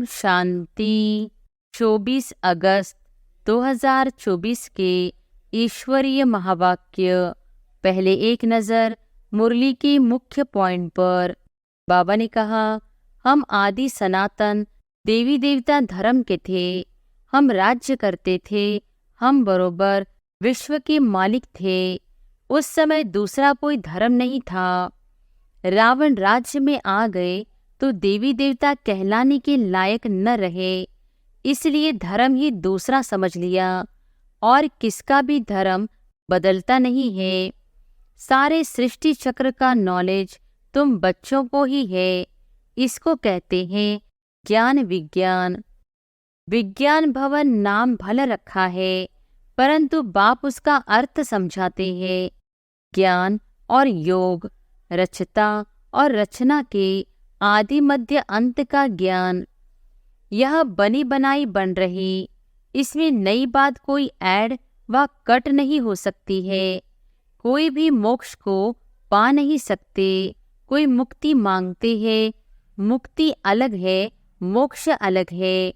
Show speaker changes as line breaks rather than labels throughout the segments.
शांति। 24 अगस्त 2024 के ईश्वरीय महावाक्य। पहले एक नज़र मुरली के मुख्य पॉइंट पर। बाबा ने कहा, हम आदि सनातन देवी देवता धर्म के थे। हम राज्य करते थे। हम बरोबर विश्व के मालिक थे। उस समय दूसरा कोई धर्म नहीं था। रावण राज्य में आ गए तो देवी देवता कहलाने के लायक न रहे, इसलिए धर्म ही दूसरा समझ लिया। और किसका भी धर्म बदलता नहीं है। सारे सृष्टि चक्र का नॉलेज तुम बच्चों को ही है। इसको कहते हैं ज्ञान विज्ञान। विज्ञान भवन नाम भला रखा है, परंतु बाप उसका अर्थ समझाते हैं। ज्ञान और योग, रचता और रचना के आदि मध्य अंत का ज्ञान। यह बनी बनाई बन रही, इसमें नई बात कोई ऐड व कट नहीं हो सकती है। कोई भी मोक्ष को पा नहीं सकते। कोई मुक्ति मांगते हैं, मुक्ति अलग है, मोक्ष अलग है।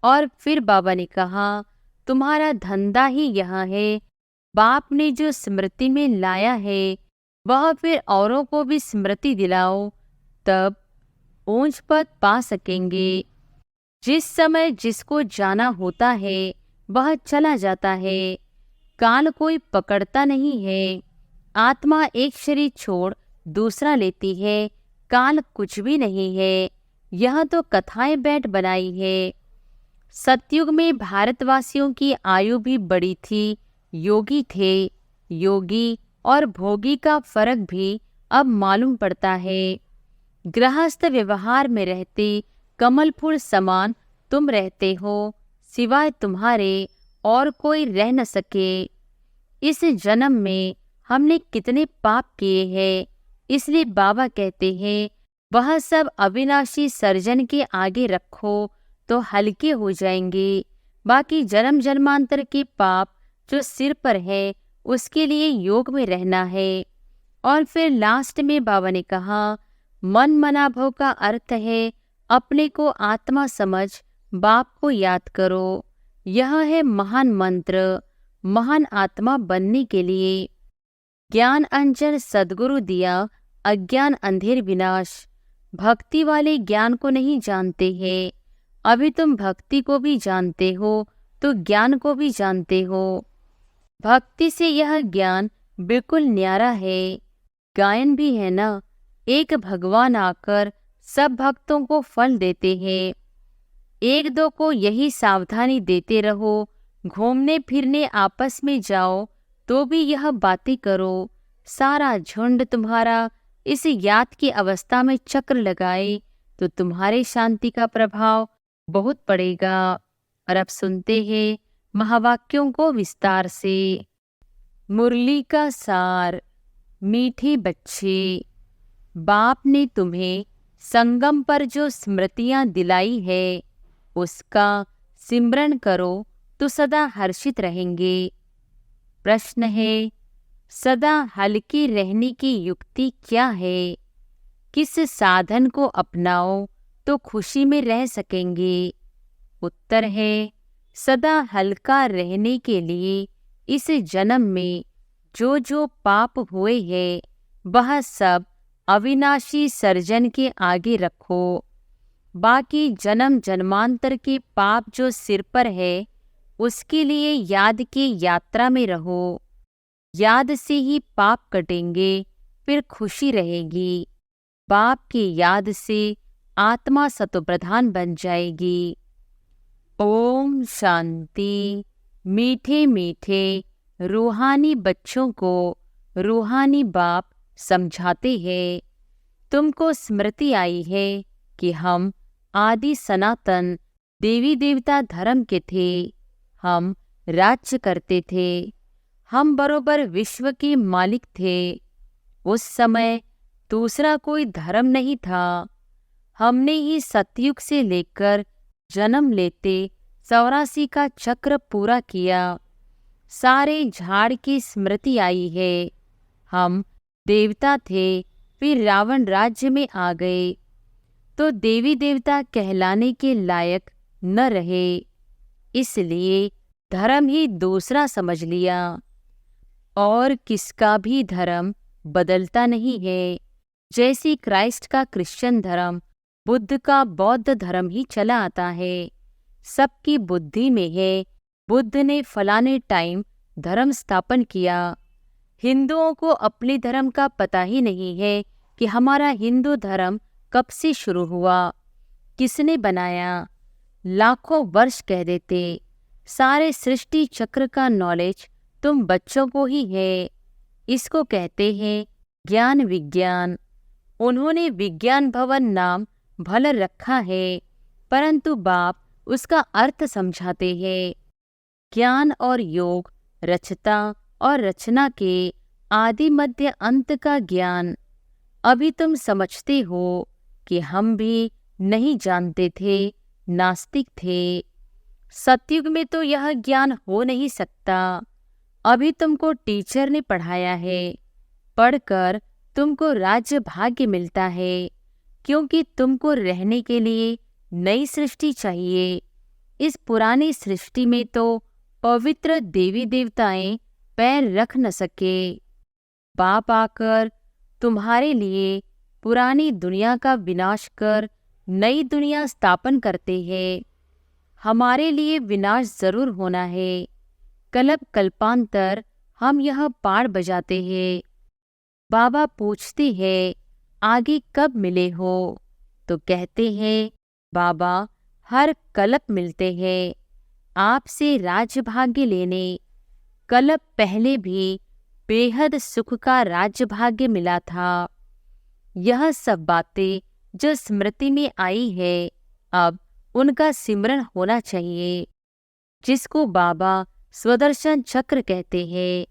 और फिर बाबा ने कहा, तुम्हारा धंधा ही यह है। बाप ने जो स्मृति में लाया है वह फिर औरों को भी स्मृति दिलाओ, तब ऊंच पद पा सकेंगे। जिस समय जिसको जाना होता है वह चला जाता है। काल कोई पकड़ता नहीं है। आत्मा एक शरीर छोड़ दूसरा लेती है। काल कुछ भी नहीं है। यह तो कथाएं बैठ बनाई है। सतयुग में भारतवासियों की आयु भी बड़ी थी, योगी थे। योगी और भोगी का फर्क भी अब मालूम पड़ता है। गृहस्थ व्यवहार में रहते कमल फूल समान तुम रहते हो, सिवाय तुम्हारे और कोई रह न सके। इस जन्म में हमने कितने पाप किए हैं, इसलिए बाबा कहते हैं वह सब अविनाशी सर्जन के आगे रखो तो हल्के हो जाएंगे। बाकी जन्म जन्मांतर के पाप जो सिर पर है उसके लिए योग में रहना है। और फिर लास्ट में बाबा ने कहा, मन मनाभव का अर्थ है अपने को आत्मा समझ बाप को याद करो। यह है महान मंत्र, महान आत्मा बनने के लिए। ज्ञान अंजन सद्गुरु दिया, अज्ञान अंधेर विनाश। भक्ति वाले ज्ञान को नहीं जानते हैं। अभी तुम भक्ति को भी जानते हो तो ज्ञान को भी जानते हो। भक्ति से यह ज्ञान बिल्कुल न्यारा है। गायन भी है ना, एक भगवान आकर सब भक्तों को फल देते हैं। एक दो को यही सावधानी देते रहो, घूमने फिरने आपस में जाओ तो भी यह बातें करो। सारा झुंड तुम्हारा इस याद की अवस्था में चक्र लगाए तो तुम्हारे शांति का प्रभाव बहुत पड़ेगा। और अब सुनते हैं महावाक्यों को विस्तार से। मुरली का सार। मीठे बच्चे, बाप ने तुम्हें संगम पर जो स्मृतियां दिलाई है उसका सिमरन करो तो सदा हर्षित रहेंगे। प्रश्न है, सदा हल्के रहने की युक्ति क्या है? किस साधन को अपनाओ तो खुशी में रह सकेंगे? उत्तर है, सदा हल्का रहने के लिए इस जन्म में जो जो पाप हुए हैं वह सब अविनाशी सर्जन के आगे रखो। बाकी जन्म जन्मांतर के पाप जो सिर पर है उसके लिए याद की यात्रा में रहो। याद से ही पाप कटेंगे, फिर खुशी रहेगी। बाप की याद से आत्मा सतोप्रधान बन जाएगी। ओम शांति। मीठे मीठे रूहानी बच्चों को रूहानी बाप समझाते हैं, तुमको स्मृति आई है कि हम आदि सनातन देवी देवता धर्म के थे। हम राज्य करते थे। हम बरोबर विश्व के मालिक थे। उस समय दूसरा कोई धर्म नहीं था। हमने ही सतयुग से लेकर जन्म लेते 84 का चक्र पूरा किया। सारे झाड़ की स्मृति आई है। हम देवता थे, फिर रावण राज्य में आ गए। तो देवी देवता कहलाने के लायक न रहे, इसलिए धर्म ही दूसरा समझ लिया। और किसका भी धर्म बदलता नहीं है। जैसे क्राइस्ट का क्रिश्चियन धर्म, बुद्ध का बौद्ध धर्म ही चला आता है। सबकी बुद्धि में है, बुद्ध ने फलाने टाइम धर्म स्थापन किया। हिंदुओं को अपने धर्म का पता ही नहीं है कि हमारा हिंदू धर्म कब से शुरू हुआ, किसने बनाया। लाखों वर्ष कह देते। सारे सृष्टि चक्र का नॉलेज तुम बच्चों को ही है। इसको कहते हैं ज्ञान विज्ञान। उन्होंने विज्ञान भवन नाम भले रखा है, परंतु बाप उसका अर्थ समझाते हैं। ज्ञान और योग, रचता और रचना के आदि मध्य अंत का ज्ञान। अभी तुम समझते हो कि हम भी नहीं जानते थे, नास्तिक थे। सतयुग में तो यह ज्ञान हो नहीं सकता। अभी तुमको टीचर ने पढ़ाया है, पढ़कर तुमको राज्य भाग्य मिलता है, क्योंकि तुमको रहने के लिए नई सृष्टि चाहिए। इस पुरानी सृष्टि में तो पवित्र देवी देवताएं पैर रख न सके। बाप आकर तुम्हारे लिए पुरानी दुनिया का विनाश कर नई दुनिया स्थापन करते हैं। हमारे लिए विनाश जरूर होना है। कल्प कल्पांतर हम यह पाड़ बजाते हैं। बाबा पूछते हैं आगे कब मिले हो, तो कहते हैं बाबा हर कल्प मिलते हैं आपसे राज्य भाग्य लेने। कल्प पहले भी बेहद सुख का राज्य भाग्य मिला था। यह सब बातें जो स्मृति में आई है, अब उनका सिमरन होना चाहिए, जिसको बाबा स्वदर्शन चक्र कहते हैं।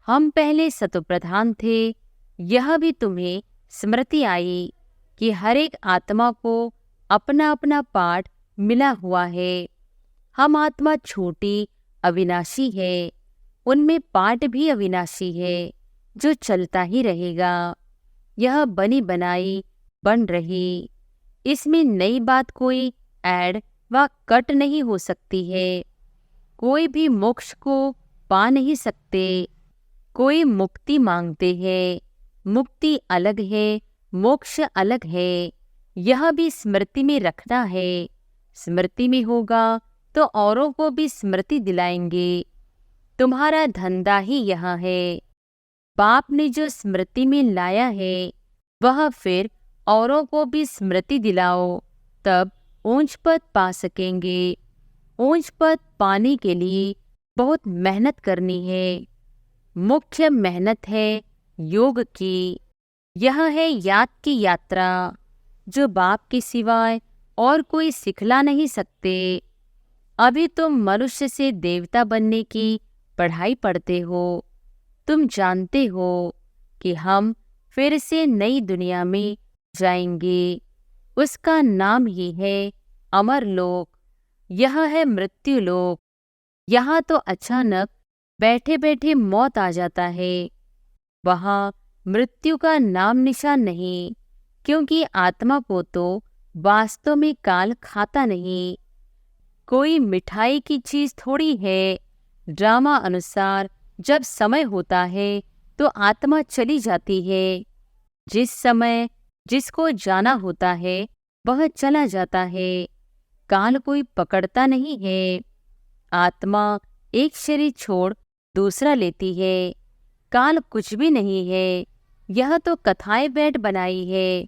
हम पहले सतोप्रधान थे। यह भी तुम्हें स्मृति आई कि हर एक आत्मा को अपना अपना पाठ मिला हुआ है। हम आत्मा छोटी अविनाशी है, उनमें पाठ भी अविनाशी है, जो चलता ही रहेगा। यह बनी बनाई बन रही, इसमें नई बात कोई ऐड व कट नहीं हो सकती है। कोई भी मोक्ष को पा नहीं सकते। कोई मुक्ति मांगते हैं, मुक्ति अलग है, मोक्ष अलग है। यह भी स्मृति में रखना है। स्मृति में होगा तो औरों को भी स्मृति दिलाएंगे। तुम्हारा धंधा ही यहाँ है। बाप ने जो स्मृति में लाया है, वह फिर औरों को भी स्मृति दिलाओ, तब ऊंच पद पा सकेंगे। ऊंच पद पाने के लिए बहुत मेहनत करनी है। मुख्य मेहनत है योग की। यह है याद की यात्रा, जो बाप के सिवाय और कोई सिखला नहीं सकते। अभी तुम मनुष्य से देवता बनने की पढ़ाई पढ़ते हो। तुम जानते हो कि हम फिर से नई दुनिया में जाएंगे। उसका नाम ही है अमर लोक। यह है मृत्यु लोक। यहाँ तो अचानक बैठे बैठे मौत आ जाता है। वहाँ मृत्यु का नाम निशान नहीं, क्योंकि आत्मा को तो वास्तव में काल खाता नहीं। कोई मिठाई की चीज थोड़ी है। ड्रामा अनुसार जब समय होता है तो आत्मा चली जाती है। जिस समय जिसको जाना होता है वह चला जाता है। काल कोई पकड़ता नहीं है। आत्मा एक शरीर छोड़ दूसरा लेती है। काल कुछ भी नहीं है। यह तो कथाएं बैठ बनाई है।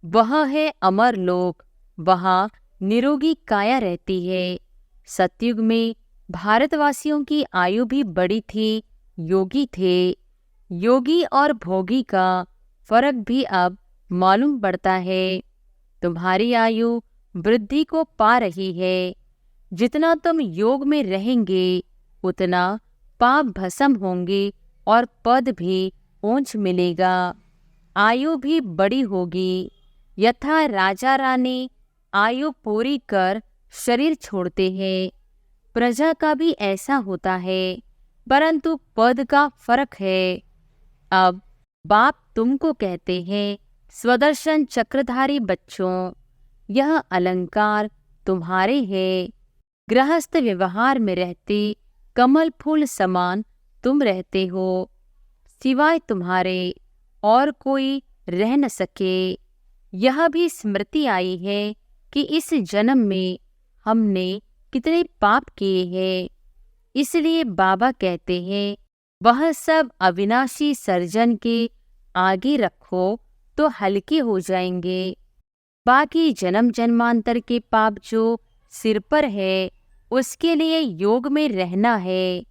वह है अमर लोक। वहाँ निरोगी काया रहती है। सतयुग में भारतवासियों की आयु भी बड़ी थी, योगी थे। योगी और भोगी का फर्क भी अब मालूम पड़ता है। तुम्हारी आयु वृद्धि को पा रही है। जितना तुम योग में रहेंगे उतना पाप भस्म होंगे और पद भी ऊंच मिलेगा। आयु भी बड़ी होगी। यथा राजा रानी आयु पूरी कर शरीर छोड़ते हैं। प्रजा का भी ऐसा होता है, परंतु पद का फर्क है। अब बाप तुमको कहते हैं स्वदर्शन चक्रधारी बच्चों, यह अलंकार तुम्हारे हैं। गृहस्थ व्यवहार में रहते कमल फूल समान तुम रहते हो। सिवाय तुम्हारे और कोई रह न सके। यह भी स्मृति आई है कि इस जन्म में हमने कितने पाप किए हैं। इसलिए बाबा कहते हैं, वह सब अविनाशी सर्जन के आगे रखो तो हल्के हो जाएंगे। बाकी जन्म जन्मांतर के पाप जो सिर पर है, उसके लिए योग में रहना है।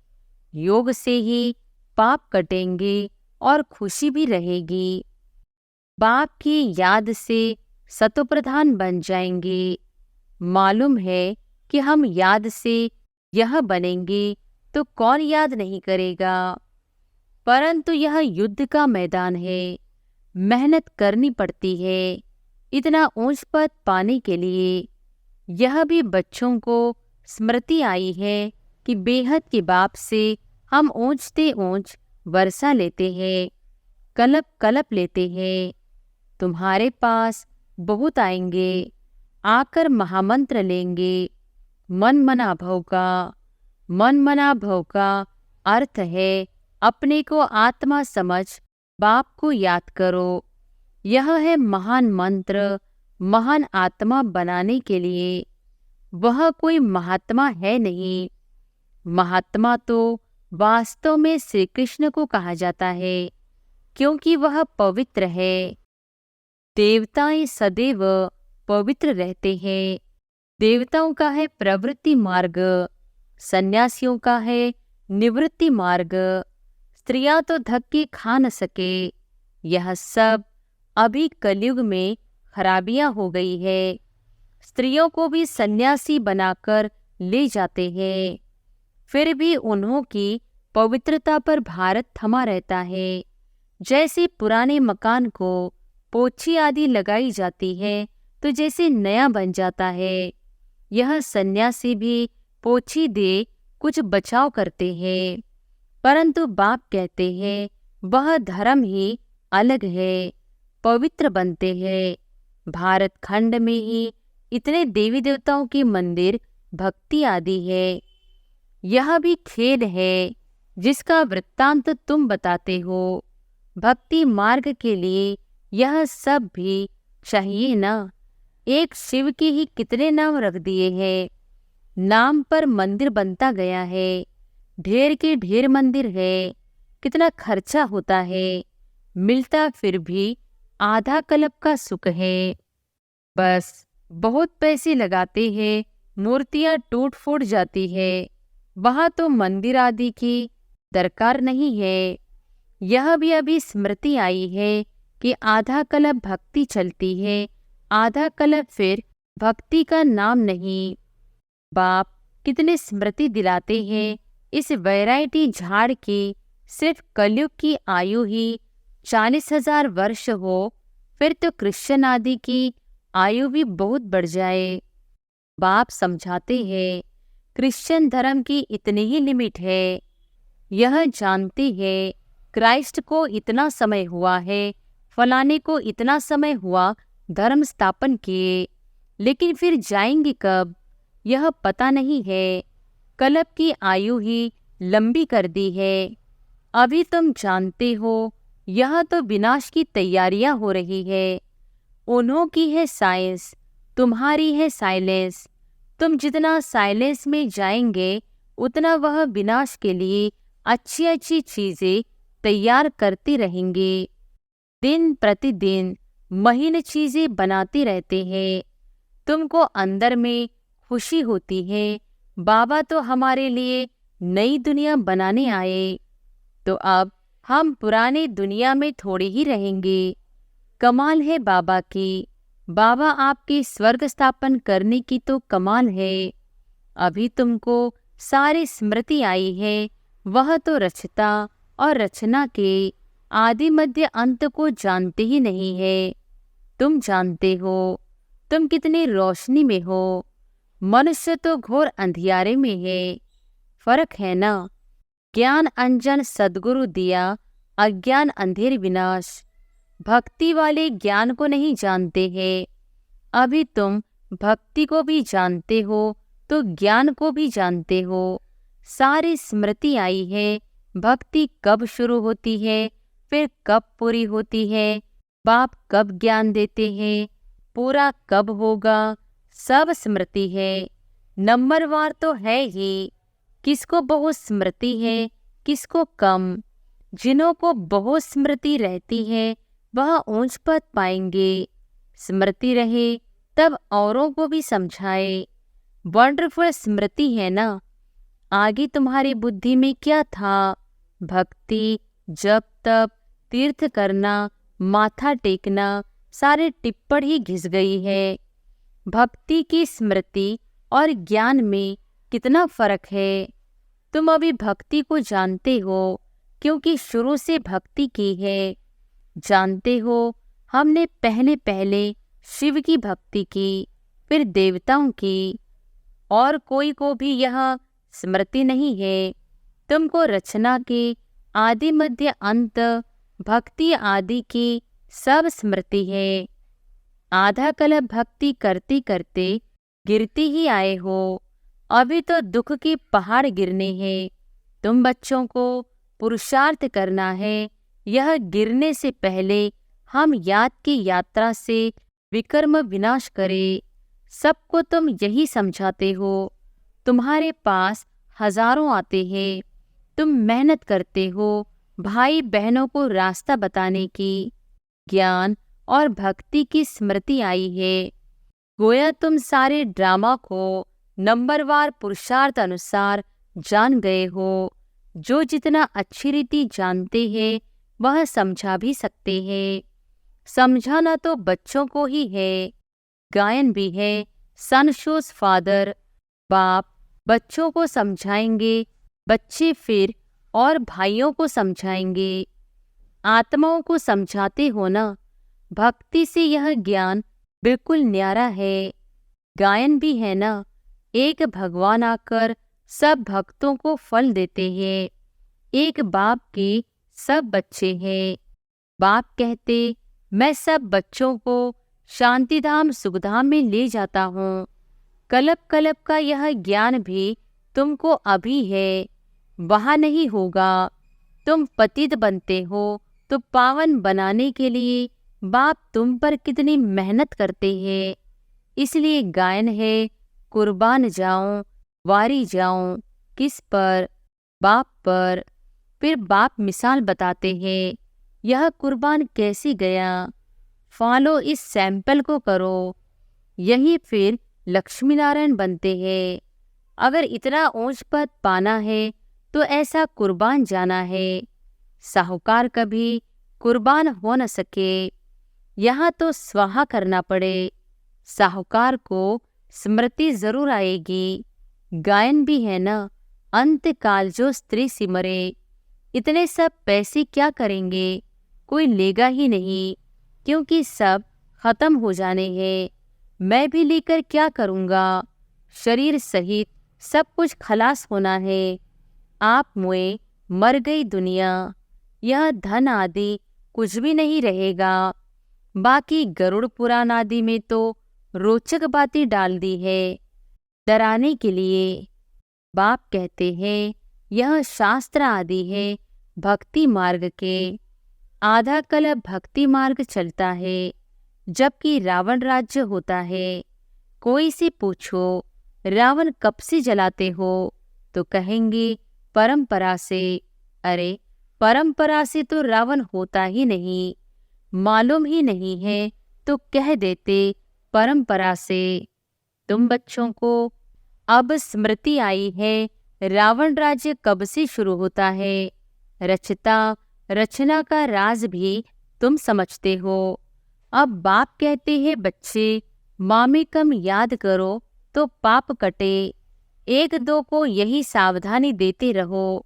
योग से ही पाप कटेंगे और खुशी भी रहेगी। बाप की याद से सतोप्रधान बन जाएंगे। मालूम है कि हम याद से यह बनेंगे तो कौन याद नहीं करेगा। परंतु यह युद्ध का मैदान है, मेहनत करनी पड़ती है इतना ऊंच पद पाने के लिए। यह भी बच्चों को स्मृति आई है कि बेहद के बाप से हम ऊंचते ऊंच वर्षा लेते हैं, कलप कलप लेते हैं। तुम्हारे पास बहुत आएंगे, आकर महामंत्र लेंगे। मन मना भव का, मन मना भव का अर्थ है अपने को आत्मा समझ बाप को याद करो। यह है महान मंत्र महान आत्मा बनाने के लिए। वह कोई महात्मा है नहीं। महात्मा तो वास्तव में श्री कृष्ण को कहा जाता है, क्योंकि वह पवित्र है। देवताएं सदैव पवित्र रहते हैं। देवताओं का है प्रवृत्ति मार्ग, सन्यासियों का है निवृत्ति मार्ग। स्त्रियां तो धक्के खा न सके। यह सब अभी कलयुग में खराबियां हो गई है। स्त्रियों को भी सन्यासी बनाकर ले जाते हैं, फिर भी उन्हों की पवित्रता पर भारत थमा रहता है। जैसे पुराने मकान को पोछी आदि लगाई जाती है तो जैसे नया बन जाता है, यह सन्यासी भी पोछी दे कुछ बचाव करते हैं। परंतु बाप कहते हैं, वह धर्म ही अलग है, पवित्र बनते हैं। भारत खंड में ही इतने देवी देवताओं के मंदिर भक्ति आदि है। यह भी खेद है जिसका वृत्तांत तुम बताते हो। भक्ति मार्ग के लिए यह सब भी चाहिए ना। एक शिव के ही कितने नाम रख दिए हैं। नाम पर मंदिर बनता गया है। ढेर के ढेर मंदिर है। कितना खर्चा होता है, मिलता फिर भी आधा कल्प का सुख है। बस बहुत पैसे लगाते हैं, मूर्तियां टूट फूट जाती है। वहां तो मंदिर आदि की दरकार नहीं है। यह भी अभी स्मृति आई है कि आधा कल्प भक्ति चलती है, आधा कल्प फिर भक्ति का नाम नहीं। बाप कितने स्मृति दिलाते हैं। इस वैरायटी झाड़ की सिर्फ कलयुग की आयु ही 40,000 वर्ष हो, फिर तो कृष्ण आदि की आयु भी बहुत बढ़ जाए। बाप समझाते हैं, क्रिश्चियन धर्म की इतनी ही लिमिट है। यह जानते हैं क्राइस्ट को इतना समय हुआ है, फलाने को इतना समय हुआ धर्म स्थापन किए, लेकिन फिर जाएंगे कब यह पता नहीं है। कल्प की आयु ही लंबी कर दी है। अभी तुम जानते हो यह तो विनाश की तैयारियां हो रही है। उन्हों की है साइंस, तुम्हारी है साइलेंस। तुम जितना साइलेंस में जाएंगे उतना वह विनाश के लिए अच्छी अच्छी चीजें तैयार करते रहेंगे। दिन प्रतिदिन महीन चीजें बनाते रहते हैं। तुमको अंदर में खुशी होती है, बाबा तो हमारे लिए नई दुनिया बनाने आए। तो अब हम पुराने दुनिया में थोड़े ही रहेंगे। कमाल है बाबा की। बाबा आपके स्वर्ग स्थापन करने की तो कमाल है। अभी तुमको सारी स्मृति आई है। वह तो रचता और रचना के आदि मध्य अंत को जानते ही नहीं है। तुम जानते हो तुम कितनी रोशनी में हो। मनुष्य तो घोर अंधियारे में है। फर्क है ना। ज्ञान अंजन सद्गुरु दिया, अज्ञान अंधेर विनाश। भक्ति वाले ज्ञान को नहीं जानते हैं। अभी तुम भक्ति को भी जानते हो तो ज्ञान को भी जानते हो। सारी स्मृति आई है। भक्ति कब शुरू होती है, फिर कब पूरी होती है, बाप कब ज्ञान देते हैं, पूरा कब होगा, सब स्मृति है। नंबरवार तो है ही। किसको बहुत स्मृति है, किसको कम। जिन्हों को बहुत स्मृति रहती है वह ऊंच पद पाएंगे। स्मृति रहे तब औरों को भी समझाए। वंडरफुल स्मृति है ना। आगे तुम्हारी बुद्धि में क्या था? भक्ति, जप तप, तीर्थ करना, माथा टेकना, सारे टिप्पण ही घिस गई है। भक्ति की स्मृति और ज्ञान में कितना फर्क है। तुम अभी भक्ति को जानते हो क्योंकि शुरू से भक्ति की है। जानते हो हमने पहले पहले शिव की भक्ति की, फिर देवताओं की, और कोई को भी यह स्मृति नहीं है। तुमको रचना के आदि मध्य अंत, भक्ति आदि की सब स्मृति है। आधा कल्प भक्ति करते करते गिरती ही आए हो। अभी तो दुख के पहाड़ गिरने हैं। तुम बच्चों को पुरुषार्थ करना है। यह गिरने से पहले हम याद की यात्रा से विकर्म विनाश करें। सबको तुम यही समझाते हो। तुम्हारे पास हजारों आते हैं। तुम मेहनत करते हो भाई बहनों को रास्ता बताने की। ज्ञान और भक्ति की स्मृति आई है। गोया तुम सारे ड्रामा को नंबरवार पुरुषार्थ अनुसार जान गए हो। जो जितना अच्छी रीति जानते हैं वह समझा भी सकते हैं। समझाना तो बच्चों को ही है। गायन भी है। सन शोज फादर, बाप बच्चों को समझाएंगे, बच्चे फिर और भाइयों को समझाएंगे। आत्माओं को समझाते हो ना। भक्ति से यह ज्ञान बिल्कुल न्यारा है। गायन भी है ना। एक भगवान आकर सब भक्तों को फल देते हैं। एक बाप के सब बच्चे हैं। बाप कहते, मैं सब बच्चों को शांतिधाम सुखधाम में ले जाता हूँ। कल्प कल्प का यह ज्ञान भी तुमको अभी है, वहाँ नहीं होगा। तुम पतित बनते हो तो पावन बनाने के लिए बाप तुम पर कितनी मेहनत करते हैं। इसलिए गायन है, कुर्बान जाऊं, वारी जाऊं। किस पर? बाप पर। फिर बाप मिसाल बताते हैं, यह कुर्बान कैसे गया। फॉलो इस सैंपल को करो। यही फिर लक्ष्मी नारायण बनते हैं। अगर इतना ऊंच पद पाना है तो ऐसा कुर्बान जाना है। साहूकार कभी कुर्बान हो न सके। यहाँ तो स्वाहा करना पड़े। साहूकार को स्मृति जरूर आएगी। गायन भी है ना। अंत काल जो स्त्री सिमरे। इतने सब पैसे क्या करेंगे? कोई लेगा ही नहीं, क्योंकि सब खत्म हो जाने हैं। मैं भी लेकर क्या करूँगा? शरीर सहित सब कुछ खलास होना है। आप मुए, मर गई दुनिया। यह धन आदि कुछ भी नहीं रहेगा। बाकी गरुड़ पुराण आदि में तो रोचक बातें डाल दी है डराने के लिए। बाप कहते हैं, यह शास्त्र आदि है भक्ति मार्ग के। आधा कल्प भक्ति मार्ग चलता है, जबकि रावण राज्य होता है। कोई से पूछो, रावण कब से जलाते हो? तो कहेंगे परंपरा से। अरे परंपरा से तो रावण होता ही नहीं। मालूम ही नहीं है तो कह देते परंपरा से। तुम बच्चों को अब स्मृति आई है, रावण राज्य कब से शुरू होता है। रचता रचना का राज भी तुम समझते हो। अब बाप कहते हैं, बच्चे मामे कम याद करो तो पाप कटे। एक दो को यही सावधानी देते रहो।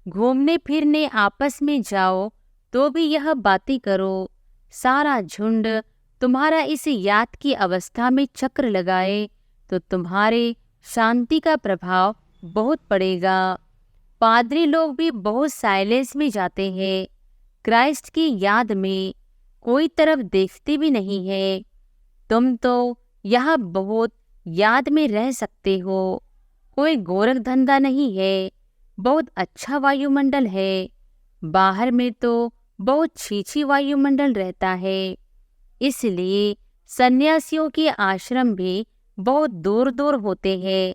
घूमने फिरने आपस में जाओ तो भी यह बातें करो। सारा झुंड तुम्हारा इस याद की अवस्था में चक्र लगाए तो तुम्हारे शांति का प्रभाव बहुत पड़ेगा। पादरी लोग भी बहुत साइलेंस में जाते हैं क्राइस्ट की याद में। कोई तरफ देखते भी नहीं है। तुम तो यहाँ बहुत याद में रह सकते हो। कोई गोरख धंधा नहीं है। बहुत अच्छा वायुमंडल है। बाहर में तो बहुत छीछी वायुमंडल रहता है। इसलिए सन्यासियों के आश्रम भी बहुत दूर दूर होते हैं।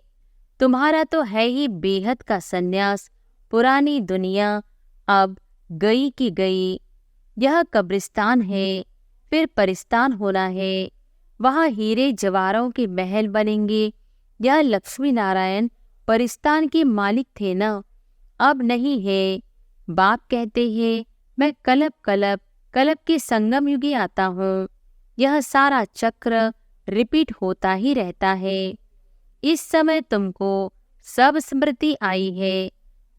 तुम्हारा तो है ही बेहद का सन्यास। पुरानी दुनिया अब गई की गई। यह कब्रिस्तान है, फिर परिस्तान होना है। वहाँ हीरे जवाहरों के महल बनेंगे। यह लक्ष्मी नारायण परिस्तान के मालिक थे ना, अब नहीं है। बाप कहते हैं मैं कलब कलब कलब के संगम युगे आता हूँ। यह सारा चक्र रिपीट होता ही रहता है। इस समय तुमको सब स्मृति आई है,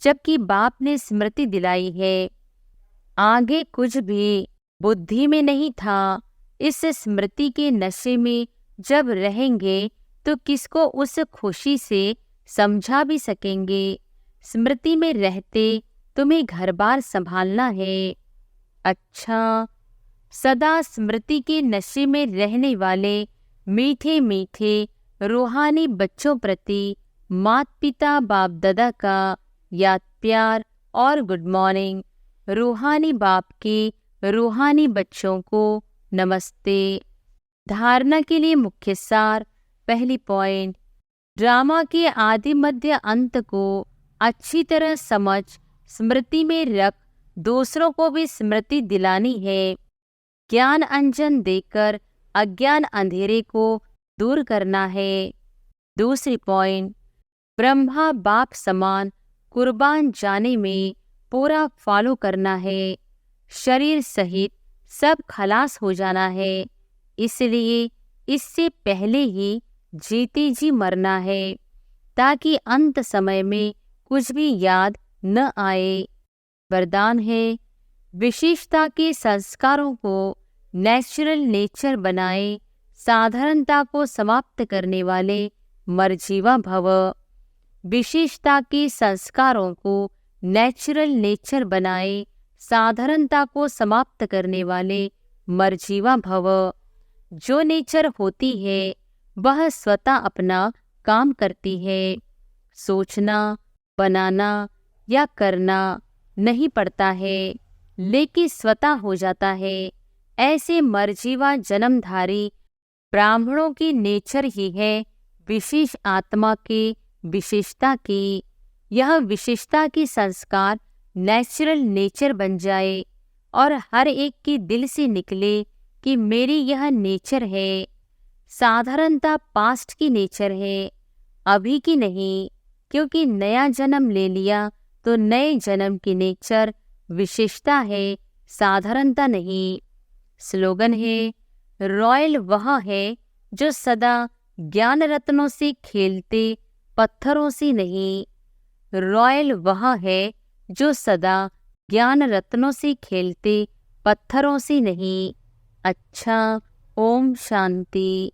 जबकि बाप ने स्मृति दिलाई है। आगे कुछ भी बुद्धि में नहीं था। इस स्मृति के नशे में जब रहेंगे तो किसको उस खुशी से समझा भी सकेंगे। स्मृति में रहते तुम्हें घर बार संभालना है। अच्छा, सदा स्मृति के नशे में रहने वाले मीठे मीठे रूहानी बच्चों प्रति माता पिता बाप दादा का याद प्यार और गुड मॉर्निंग। रूहानी बाप के रूहानी बच्चों को नमस्ते। धारणा के लिए मुख्य सार। पहली पॉइंट, ड्रामा के आदि मध्य अंत को अच्छी तरह समझ स्मृति में रख दूसरों को भी स्मृति दिलानी है। ज्ञान अंजन देकर अज्ञान अंधेरे को दूर करना है। दूसरी पॉइंट, ब्रह्मा बाप समान कुर्बान जाने में पूरा फॉलो करना है। शरीर सहित सब खलास हो जाना है। इसलिए इससे पहले ही जीते जी मरना है, ताकि अंत समय में कुछ भी याद न आए। वरदान है, विशेषता के संस्कारों को नेचुरल नेचर बनाए, साधारणता को समाप्त करने वाले मरजीवा भव। विशेषता के संस्कारों को नेचुरल नेचर बनाए, साधारणता को समाप्त करने वाले मरजीवा भव। जो नेचर होती है वह स्वतः अपना काम करती है। सोचना, बनाना या करना नहीं पड़ता है, लेकिन स्वतः हो जाता है। ऐसे मरजीवा जन्मधारी ब्राह्मणों की नेचर ही है विशेष आत्मा के विशेषता की। यह विशेषता की संस्कार नेचुरल नेचर बन जाए और हर एक के दिल से निकले कि मेरी यह नेचर है। साधारणता पास्ट की नेचर है, अभी की नहीं, क्योंकि नया जन्म ले लिया तो नए जन्म की नेचर विशेषता है, साधारणता नहीं। स्लोगन है, रॉयल वह है जो सदा ज्ञान रत्नों से खेलते, पत्थरों से नहीं। रॉयल वह है जो सदा ज्ञान रत्नों से खेलते, पत्थरों से नहीं। अच्छा, ओम शांति।